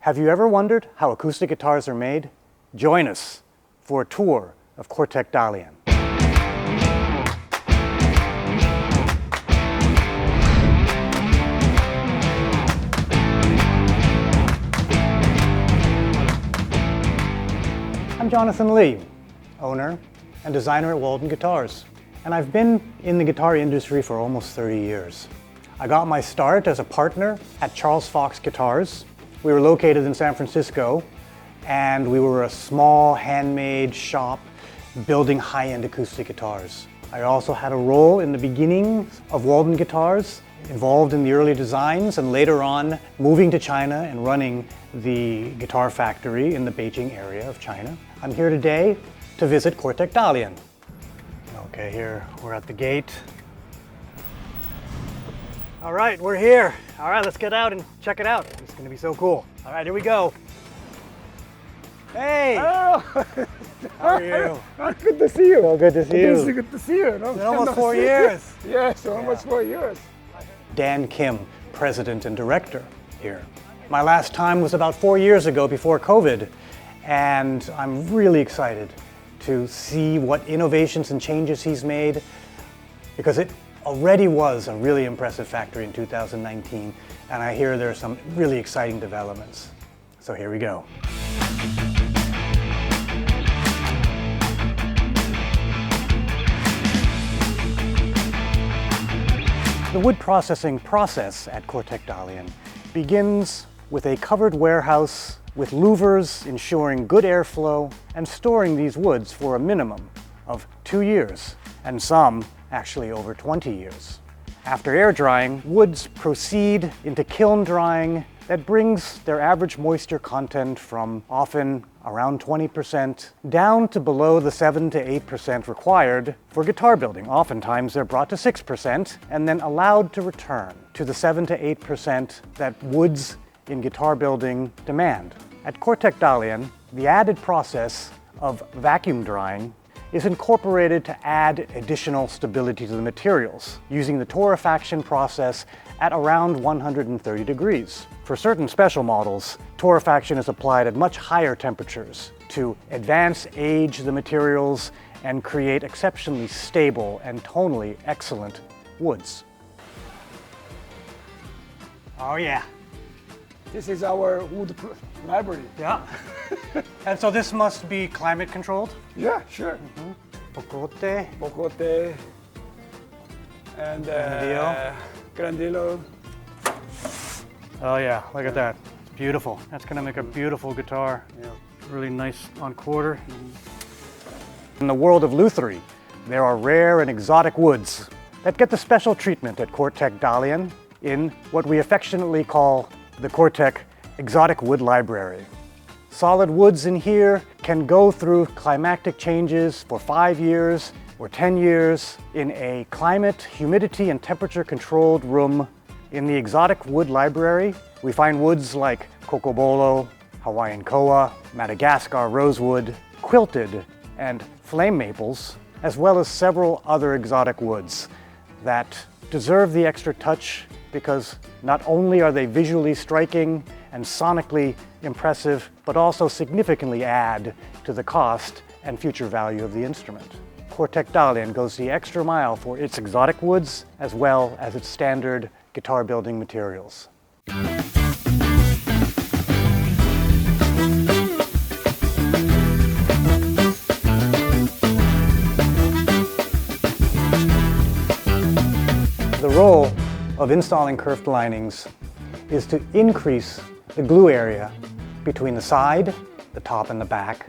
Have you ever wondered how acoustic guitars are made? Join us for a tour of Cor-Tek Dalian. I'm Jonathan Lee, owner and designer at Walden Guitars, and I've been in the guitar industry for almost 30 years. I got my start as a partner at Charles Fox Guitars. We were located in San Francisco, and we were a small handmade shop building high-end acoustic guitars. I also had a role in the beginning of Walden Guitars, involved in the early designs, and later on moving to China and running the guitar factory in the Beijing area of China. I'm here today to visit Cor-Tek Dalian. Okay, here we're at the gate. All right, we're here. All right, let's get out and check it out. It's gonna be so cool. All right, here we go. Hey! Oh. How are you? Good to see you. Well, good to see you. It's good to see you. No? It's been almost 4 years. Yes, almost 4 years. Dan Kim, president and director here. My last time was about 4 years ago before COVID, and I'm really excited to see what innovations and changes he's made, because it already was a really impressive factory in 2019, and I hear there are some really exciting developments. So here we go. The wood processing process at Cor-Tek Dalian begins with a covered warehouse with louvers ensuring good airflow and storing these woods for a minimum of 2 years, and some actually over 20 years. After air drying, woods proceed into kiln drying that brings their average moisture content from often around 20% down to below the 7 to 8% required for guitar building. Oftentimes they're brought to 6% and then allowed to return to the 7 to 8% that woods in guitar building demand. At Cor-Tek Dalian, the added process of vacuum drying is incorporated to add additional stability to the materials, using the torrefaction process at around 130 degrees. For certain special models, torrefaction is applied at much higher temperatures to advance age the materials and create exceptionally stable and tonally excellent woods. Oh yeah. This is our wood library. Yeah. And so this must be climate controlled? Yeah, sure. Bocote. Bocote and Grandillo. Oh yeah, look at that. It's beautiful. That's gonna make a beautiful guitar. Yeah. Really nice on quarter. In the world of luthery, there are rare and exotic woods that get the special treatment at Cor-Tek Dalian in what we affectionately call the Cor-Tek Exotic Wood Library. Solid woods in here can go through climactic changes for 5 years or 10 years in a climate, humidity, and temperature-controlled room. In the Exotic Wood Library, we find woods like cocobolo, Hawaiian koa, Madagascar rosewood, quilted, and flame maples, as well as several other exotic woods that deserve the extra touch because not only are they visually striking and sonically impressive, but also significantly add to the cost and future value of the instrument. Cor-Tek Dalian goes the extra mile for its exotic woods as well as its standard guitar building materials. The role of installing kerfed linings is to increase the glue area between the side, the top, and the back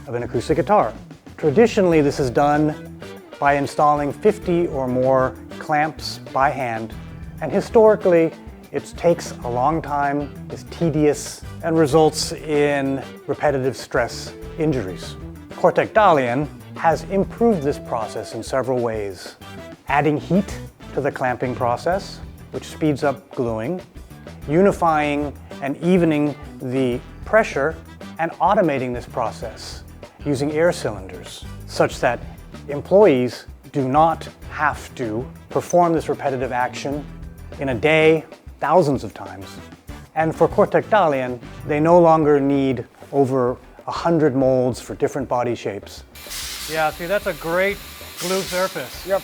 of an acoustic guitar. Traditionally, this is done by installing 50 or more clamps by hand, and historically, it takes a long time, is tedious, and results in repetitive stress injuries. Cor-Tek Dalian has improved this process in several ways, adding heat to the clamping process, which speeds up gluing, unifying and evening the pressure, and automating this process using air cylinders, such that employees do not have to perform this repetitive action in a day, thousands of times, And for Cor-Tek Dalian, they no longer need over 100 molds for different body shapes. Yeah, see, that's a great glue surface. Yep.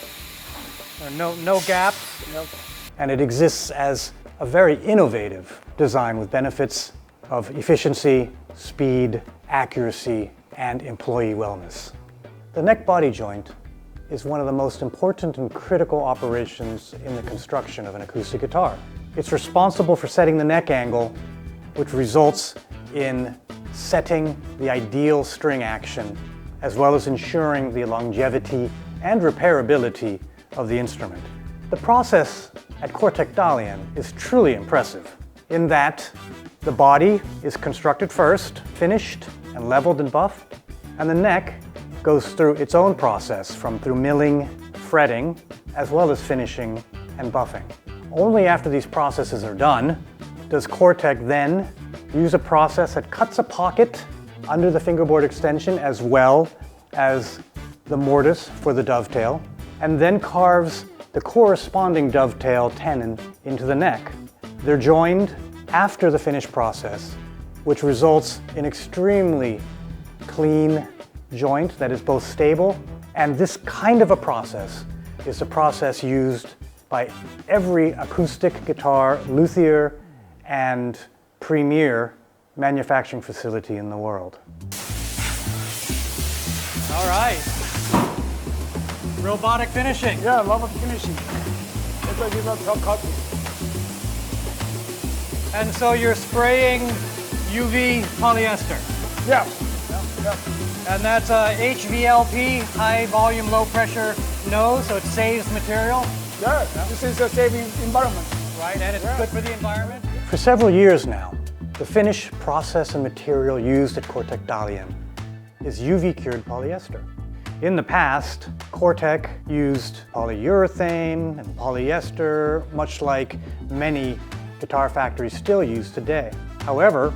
No gaps. Yep. And it exists as a very innovative design with benefits of efficiency, speed, accuracy, and employee wellness. The neck body joint is one of the most important and critical operations in the construction of an acoustic guitar. It's responsible for setting the neck angle, which results in setting the ideal string action, as well as ensuring the longevity and repairability of the instrument. The process at Cor-Tek Dalian is truly impressive in that the body is constructed first, finished and leveled and buffed, and the neck goes through its own process through milling, fretting, as well as finishing and buffing. Only after these processes are done does Cor-Tek then use a process that cuts a pocket under the fingerboard extension as well as the mortise for the dovetail, and then carves the corresponding dovetail tenon into the neck. They're joined after the finish process, which results in extremely clean joint that is both stable, and this kind of a process is the process used by every acoustic guitar luthier and premier manufacturing facility in the world. All right. Robotic finishing. Yeah, robotic finishing. That's what give us top copy. And so you're spraying UV polyester. Yeah. Yeah. And that's a HVLP, high volume, low pressure nose, so it saves material. Yeah. This is a saving environment. Right, and it's good for the environment. For several years now, the finish process and material used at Cor-Tek Dalian is UV-cured polyester. In the past, Cor-Tek used polyurethane and polyester, much like many guitar factories still use today. However,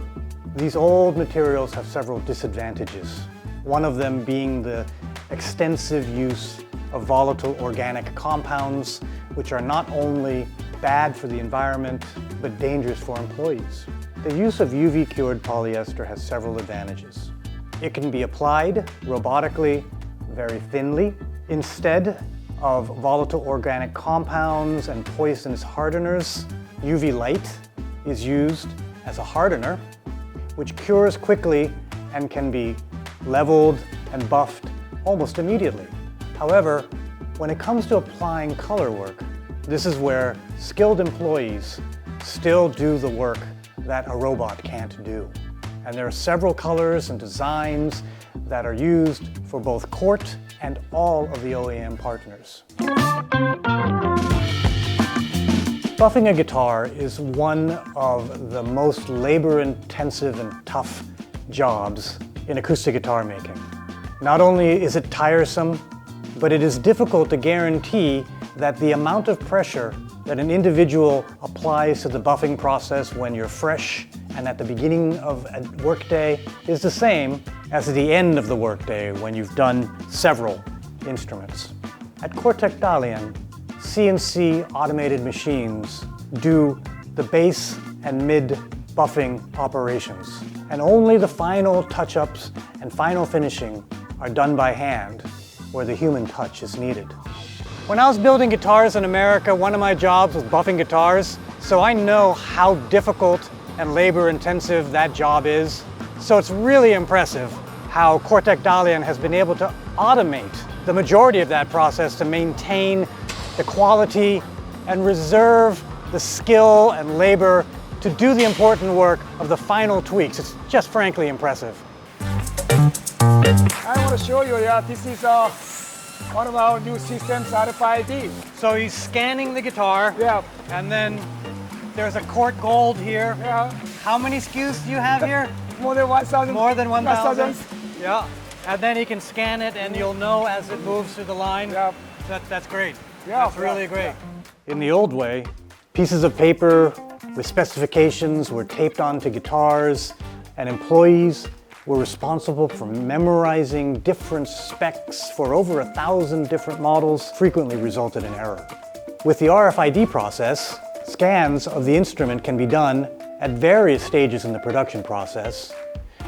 these old materials have several disadvantages. One of them being the extensive use of volatile organic compounds, which are not only bad for the environment, but dangerous for employees. The use of UV-cured polyester has several advantages. It can be applied robotically, very thinly. Instead of volatile organic compounds and poisonous hardeners, UV light is used as a hardener, which cures quickly and can be leveled and buffed almost immediately. However, when it comes to applying color work, this is where skilled employees still do the work that a robot can't do. And there are several colors and designs that are used for both Cort and all of the OEM partners. Buffing a guitar is one of the most labor-intensive and tough jobs in acoustic guitar making. Not only is it tiresome, but it is difficult to guarantee that the amount of pressure that an individual applies to the buffing process when you're fresh and at the beginning of a workday is the same as at the end of the workday when you've done several instruments. At Cor-Tek Dalian, CNC automated machines do the bass and mid buffing operations, and only the final touch-ups and final finishing are done by hand, where the human touch is needed. When I was building guitars in America, one of my jobs was buffing guitars, so I know how difficult and labor-intensive that job is. So it's really impressive how Cor-Tek Dalian has been able to automate the majority of that process to maintain the quality and reserve the skill and labor to do the important work of the final tweaks. It's just frankly impressive. I want to show you, this is one of our new systems, RFID. So he's scanning the guitar, Yeah. and then there's a Cort Gold here. Yeah. How many SKUs do you have here? More than 1,000. More than 1,000? 1,000. Yeah. And then he can scan it and you'll know as it moves through the line. Yeah. That's great. Yeah, That's really yeah, great. In the old way, pieces of paper with specifications were taped onto guitars, and employees were responsible for memorizing different specs for over 1,000 different models, frequently resulted in error. With the RFID process, scans of the instrument can be done at various stages in the production process,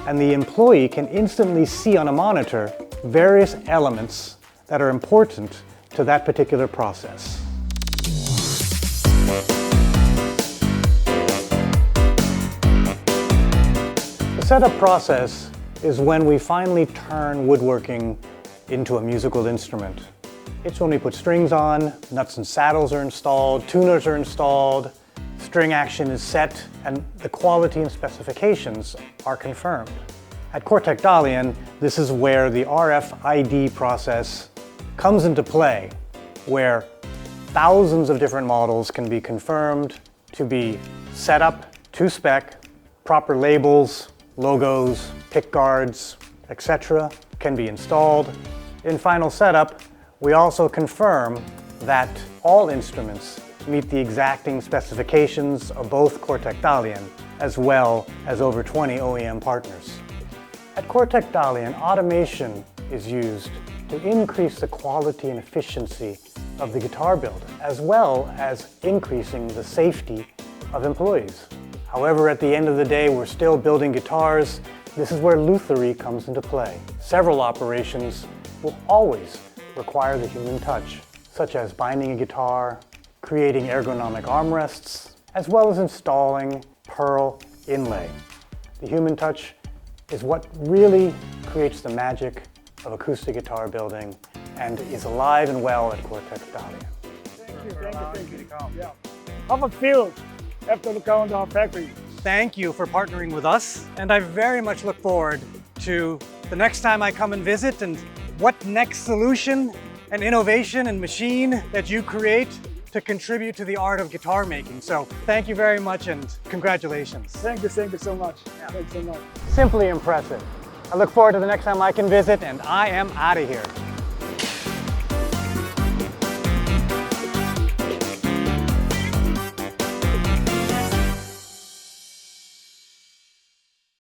and the employee can instantly see on a monitor various elements that are important to that particular process. The setup process is when we finally turn woodworking into a musical instrument. It's when we put strings on, nuts and saddles are installed, tuners are installed, string action is set, and the quality and specifications are confirmed. At Cor-Tek Dalian, this is where the RFID process comes into play, where thousands of different models can be confirmed to be set up to spec, proper labels, logos, pick guards, etc. can be installed. In final setup, we also confirm that all instruments meet the exacting specifications of both Cor-Tek Dalian as well as over 20 OEM partners. At Cor-Tek Dalian, automation is used to increase the quality and efficiency of the guitar build, as well as increasing the safety of employees. However, at the end of the day, we're still building guitars. This is where lutherie comes into play. Several operations will always require the human touch, such as binding a guitar, creating ergonomic armrests, as well as installing pearl inlay. The human touch is what really creates the magic of acoustic guitar building and is alive and well at Cor-Tek Dalian. Thank you. Yeah. How it feels after looking around our factory? Thank you for partnering with us, and I very much look forward to the next time I come and visit and what next solution and innovation and machine that you create to contribute to the art of guitar making. So thank you very much and congratulations. Thank you so much. Thanks so much. Simply impressive. I look forward to the next time I can visit, and I am out of here.